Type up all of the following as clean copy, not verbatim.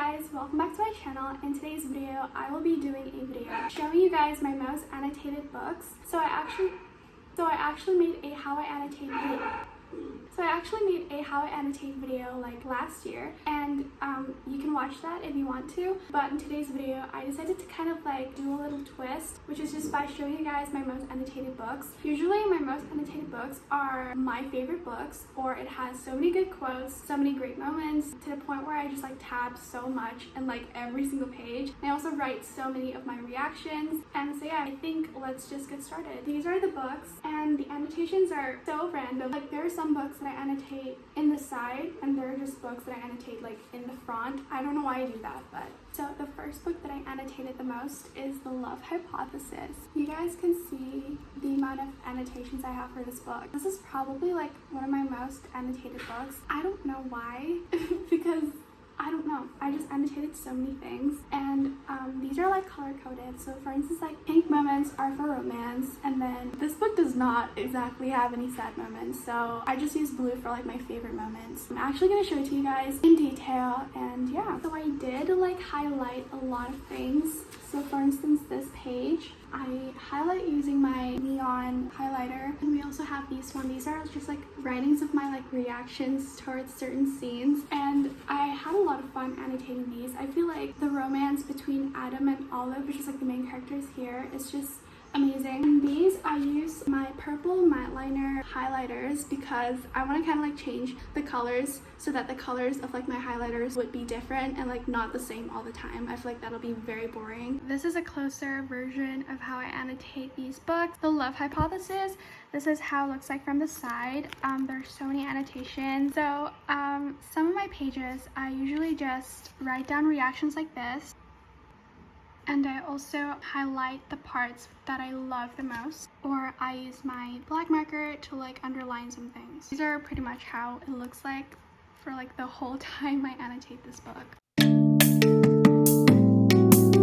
guys, welcome back to my channel. In today's video, I will be doing a video showing you guys my most annotated books. So I actually made a how I annotate video like last year, and you can watch that if you want to. But in today's video, I decided to kind of like do a little twist, which is just by showing you guys my most annotated books. Usually my most annotated books are my favorite books, or it has so many good quotes, so many great moments, to the point where I just like tab so much and like every single page. And I also write so many of my reactions. And so yeah, I think let's just get started. These are the books, and the annotations are so random. Like there are some books that I annotate in the side, and there are just books that I annotate like in the front. I don't know why I do that, but so the first book that I annotated the most is The Love Hypothesis. You guys can see the amount of annotations I have for this book. This is probably like one of my most annotated books. I don't know why, because I don't know. I just annotated so many things, and these are like color coded. So for instance, like pink moments are for romance, and then this book does not exactly have any sad moments, so I just used blue for like my favorite moments. I'm actually gonna show it to you guys in detail, and yeah. So I did like highlight a lot of things. So for instance, this page, I highlight using my neon highlighter, and we also have these one. These are just like writings of my like reactions towards certain scenes, and I had a lot of fun annotating these. I feel like the romance between Adam and Olive, which is like the main characters here, is just amazing. And these I use my purple matte liner highlighters because I want to kind of like change the colors so that the colors of like my highlighters would be different and like not the same all the time. I feel like that'll be very boring. This is a closer version of how I annotate these books. The Love Hypothesis, this is how it looks like from the side. There's so many annotations. So some of my pages I usually just write down reactions like this, and I also highlight the parts that I love the most, or I use my black marker to like underline some things. These are pretty much how it looks like for like the whole time I annotate this book.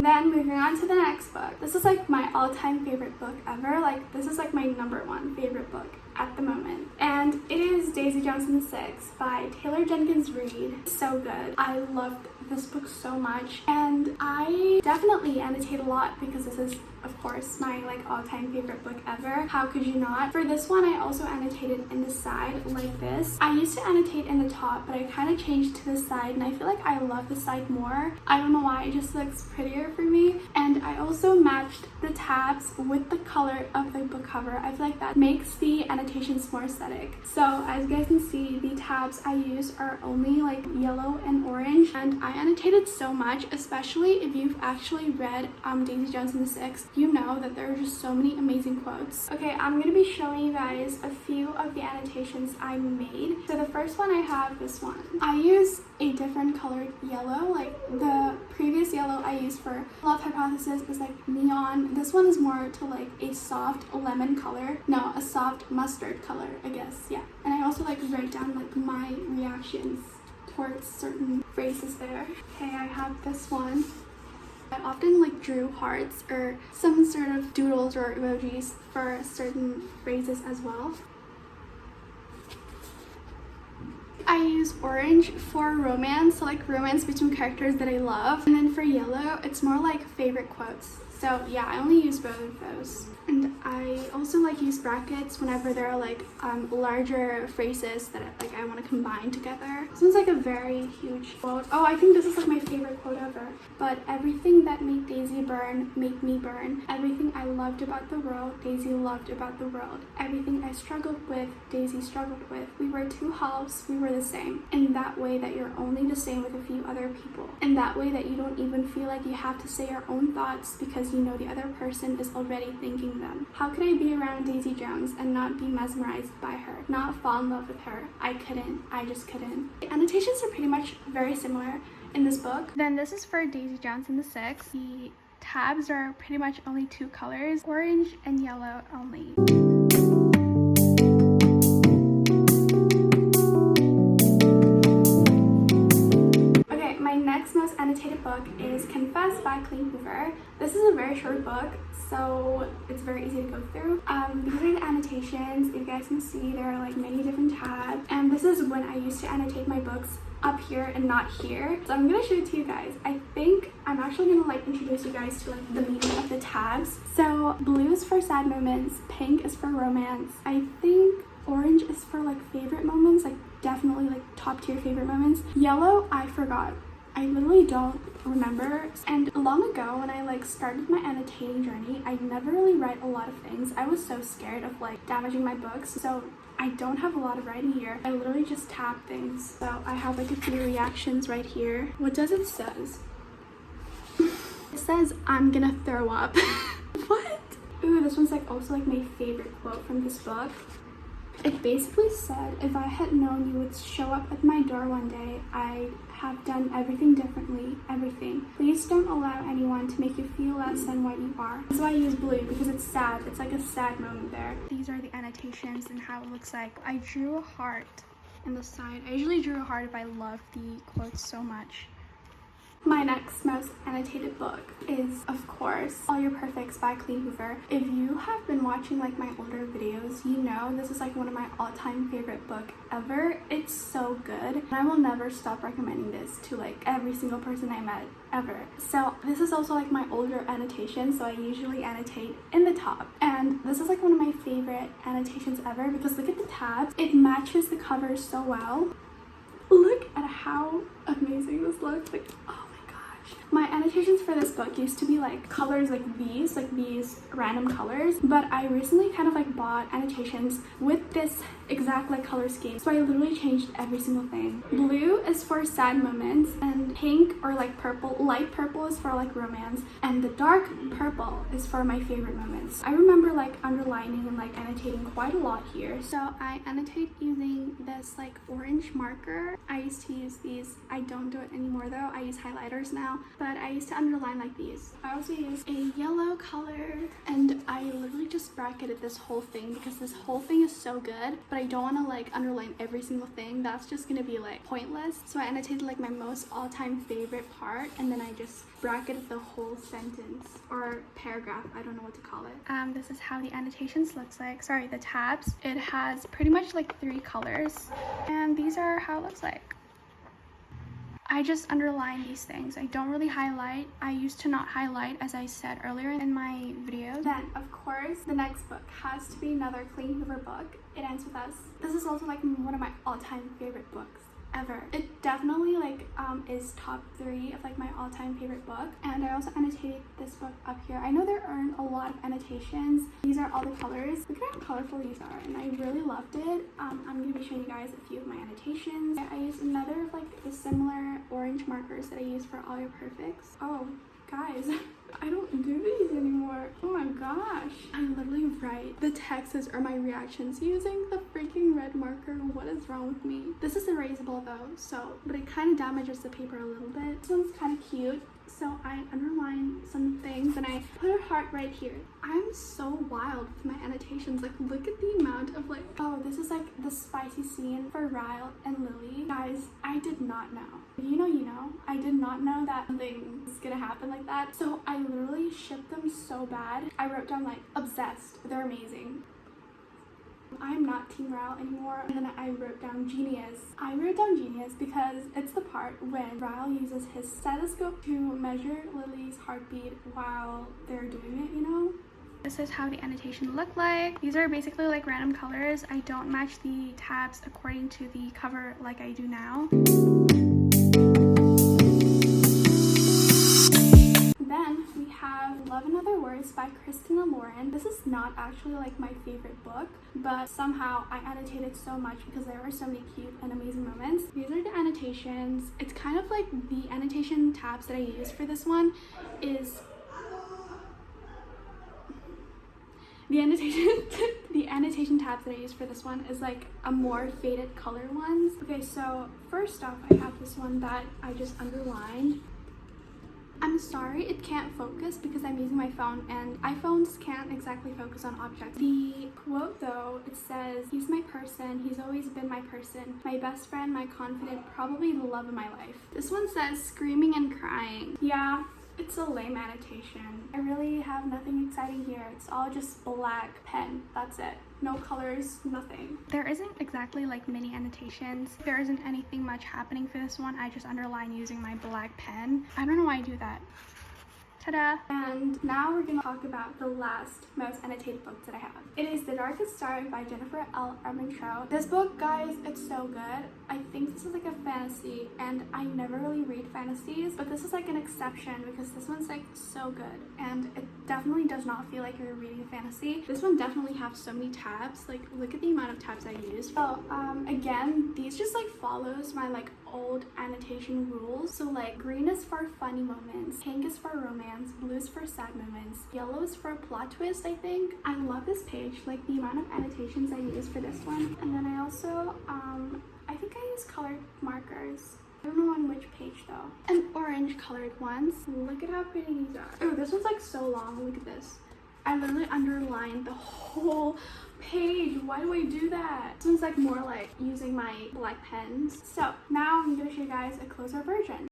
Then moving on to the next book. This is like my all-time favorite book ever. Like this is like my #1 favorite book at the moment, and it is Daisy Jones and the Six by Taylor Jenkins Reid. So good. I loved this book so much, and I definitely annotate a lot because this is of course my like all-time favorite book ever. How could you not? For this one, I also annotated in the side like this. I used to annotate in the top, but I kind of changed to the side, and I feel like I love the side more. I don't know why, it just looks prettier for me. And I also matched the tabs with the color of the book cover. I feel like that makes the annotations more aesthetic. So as you guys can see, the tabs I use are only like yellow and orange, and I annotated so much, especially if you've actually read Daisy Jones and the Six. You know that there are just so many amazing quotes. Okay, I'm gonna be showing you guys a few of the annotations I made. So the first one, I have this one. I use a different colored yellow. Like the previous yellow I used for Love Hypothesis is like neon. This one is more to like a soft lemon color. No, a soft mustard color, I guess. Yeah. And I also like write down like my reactions towards certain phrases there. Okay, I have this one. I often like drew hearts or some sort of doodles or emojis for certain phrases as well. I use orange for romance, so like romance between characters that I love. And then for yellow, it's more like favorite quotes. So yeah, I only use both of those. And I also like use brackets whenever there are like larger phrases that I want to combine together. This one's like a very huge quote. Oh, I think this is like my favorite quote ever. But everything that made Daisy burn made me burn. Everything I loved about the world, Daisy loved about the world. Everything I struggled with, Daisy struggled with. We were two halves, we were the same. In that way that you're only the same with a few other people. In that way that you don't even feel like you have to say your own thoughts because you know the other person is already thinking them. How could I be around Daisy Jones and not be mesmerized by her, not fall in love with her? I couldn't. I just couldn't. The annotations are pretty much very similar in this book. Then this is for Daisy Jones and the Six. The tabs are pretty much only two colors, orange and yellow only. Next most annotated book is Confess by Colleen Hoover. This is a very short book, so it's very easy to go through. These are the annotations. If you guys can see, there are like many different tabs, and this is when I used to annotate my books up here and not here. So I'm gonna show it to you guys. I think I'm actually gonna like introduce you guys to like the meaning of the tabs. So blue is for sad moments, pink is for romance. I think orange is for like favorite moments, like definitely like top tier favorite moments. Yellow, I forgot. I literally don't remember. And long ago when I like started my annotating journey, I never really read a lot of things. I was so scared of like damaging my books, so I don't have a lot of writing here. I literally just tab things. So I have like a few reactions right here. What does it says? It says, I'm gonna throw up. What? Ooh, this one's like also like my favorite quote from this book. It basically said, if I had known you would show up at my door one day, I'd have done everything differently, everything. Please don't allow anyone to make you feel less than what you are. That's why I use blue, because it's sad. It's like a sad moment there. These are the annotations and how it looks like. I drew a heart in the side. I usually drew a heart if I love the quotes so much. My next most annotated book is, of course, All Your Perfects by Clean Hoover. If you have been watching like my older videos, you know this is like one of my all-time favorite book ever. It's so good. And I will never stop recommending this to like every single person I met ever. So this is also like my older annotation, so I usually annotate in the top. And this is like one of my favorite annotations ever because look at the tabs. It matches the cover so well. Look at how amazing this looks. Like, oh my gosh. My annotations for this book used to be like colors like these random colors, but I recently kind of like bought annotations with this exact like color scheme. So I literally changed every single thing. Blue is for sad moments, and pink or like purple, light purple is for like romance, and the dark purple is for my favorite moments. I remember like underlining and like annotating quite a lot here. So I annotate using this like orange marker. I used to use these. I don't do it anymore though. I use highlighters now, but I used to underline like these. I also use a yellow color, and I literally just bracketed this whole thing because this whole thing is so good, but I don't want to like underline every single thing. That's just gonna be like pointless. So I annotated like my most all-time favorite part, and then I just bracketed the whole sentence or paragraph. I don't know what to call it. This is how the annotations looks like. Sorry, the tabs. It has pretty much like 3 colors, and these are how it looks like. I just underline these things. I don't really highlight. I used to not highlight, as I said earlier in my video. Then, of course, the next book has to be another Clean Hoover book. It Ends With Us. This is also like one of my all-time favorite books ever. It definitely like is top 3 of like my all-time favorite book. And I also annotated this book up here. I know there aren't a lot of annotations. These are all the colors. Look at how colorful these are, and I really loved it. I'm gonna be showing you guys a few of my annotations. I used another of like the similar orange markers that I use for All Your Perfects. Oh guys, I don't do these anymore. Oh my gosh. I literally write the texts or my reactions using the freaking red marker. What is wrong with me? This is erasable though, so, but it kind of damages the paper a little bit. This one's kind of cute. So I underline some things and I put a heart right here. I'm so wild with my annotations. Like, look at the amount of like, oh, this is like the spicy scene for Ryle and Lily. Guys, I did not know. If you know, you know. I did not know that something was gonna happen like that. So I literally shipped them so bad. I wrote down like obsessed. They're amazing. I'm not Team Ryle anymore, and then I wrote down genius. I wrote down genius because it's the part when Ryle uses his stethoscope to measure Lily's heartbeat while they're doing it, you know? This is how the annotation look like. These are basically like random colors. I don't match the tabs according to the cover like I do now. Then we have Love and Other Words by Christina Lauren. This is not actually like my favorite book, but somehow I annotated so much because there were so many cute and amazing moments. These are the annotations. It's kind of like the annotation tabs that I used for this one is the annotation tabs that I used for this one is like a more faded color ones. Okay, so first off, I have this one that I just underlined. I'm sorry it can't focus because I'm using my phone and iPhones can't exactly focus on objects. The quote though, it says, he's my person, he's always been my person, my best friend, my confidant, probably the love of my life. This one says screaming and crying. Yeah, It's a lame annotation. I really have nothing exciting here. It's all just black pen. That's it. No colors, nothing. There isn't exactly like mini annotations. There isn't anything much happening for this one. I just underline using my black pen. I don't know why I do that. Ta-da! And now we're gonna talk about the last most annotated book that I have. It is The Darkest Star by Jennifer L. Armentrout. This book, guys, it's so good. I think this is like a fantasy, and I never really read fantasies, but this is like an exception because this one's like so good, and it definitely does not feel like you're reading a fantasy. This one definitely has so many tabs. Like, look at the amount of tabs I used. So, again, these just like follows my like old annotation rules. So like, green is for funny moments, pink is for romance, blue is for sad moments, yellow is for a plot twist, I think. I love this page, like the amount of annotations I used for this one. And then I also, I think I used colored markers. I don't know on which page though. And orange colored ones. Look at how pretty these are. Oh, this one's like so long. Look at this. I literally underlined the whole page. Why do I do that? This one's like more like using my black pens. So now I'm gonna show you guys a closer version.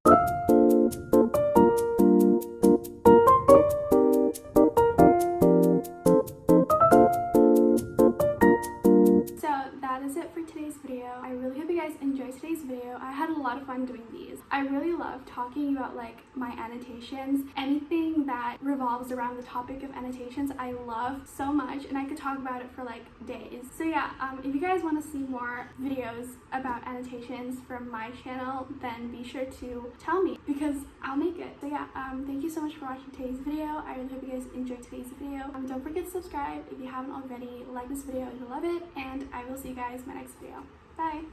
That is it for today's video. I really hope you guys enjoyed today's video. I had a lot of fun doing these. I really love talking about like my annotations. Anything that revolves around the topic of annotations, I love so much, and I could talk about it for like days. So yeah, if you guys want to see more videos about annotations from my channel, then be sure to tell me because I'll make it. So yeah, thank you so much for watching today's video. I really hope you guys enjoyed today's video. Don't forget to subscribe if you haven't already. Like this video if you love it, and I will see you guys in my next video. Bye!